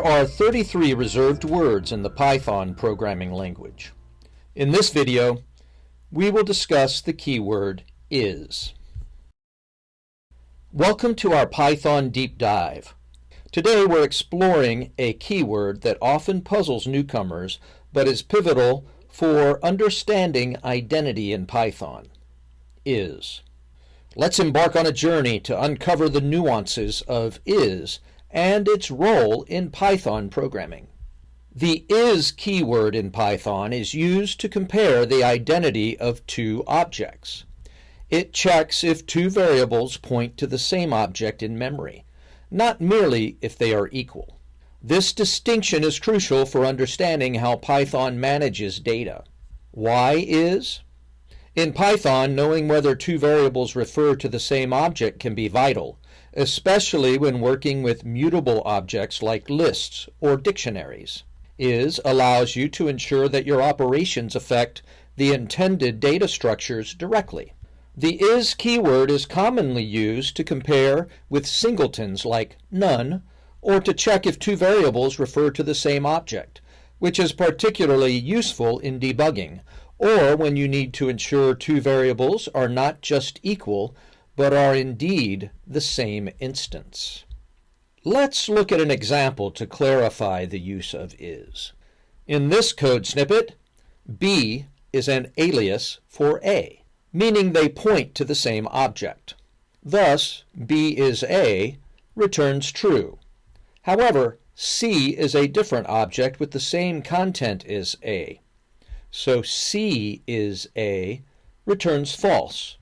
There are 33 reserved words in the Python programming language. In this video, we will discuss the keyword is. Welcome to our Python deep dive. Today we're exploring a keyword that often puzzles newcomers but is pivotal for understanding identity in Python. Is. Let's embark on a journey to uncover the nuances of is and its role in Python programming. The is keyword in Python is used to compare the identity of two objects. It checks if two variables point to the same object in memory, not merely if they are equal. This distinction is crucial for understanding how Python manages data. Why is? In Python, knowing whether two variables refer to the same object can be vital, especially when working with mutable objects like lists or dictionaries. Is allows you to ensure that your operations affect the intended data structures directly. The is keyword is commonly used to compare with singletons like none, or to check if two variables refer to the same object, which is particularly useful in debugging, or when you need to ensure two variables are not just equal, but are indeed the same instance. Let's look at an example to clarify the use of is. In this code snippet, B is an alias for A, meaning they point to the same object. Thus, B is A returns true. However, C is a different object with the same content as A. So C is A returns false.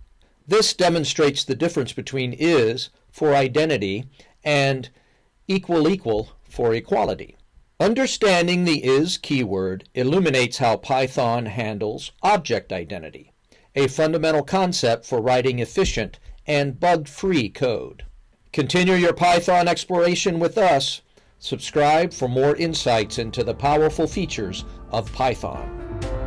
This demonstrates the difference between is for identity and equal for equality. Understanding the is keyword illuminates how Python handles object identity, a fundamental concept for writing efficient and bug-free code. Continue your Python exploration with us. Subscribe for more insights into the powerful features of Python.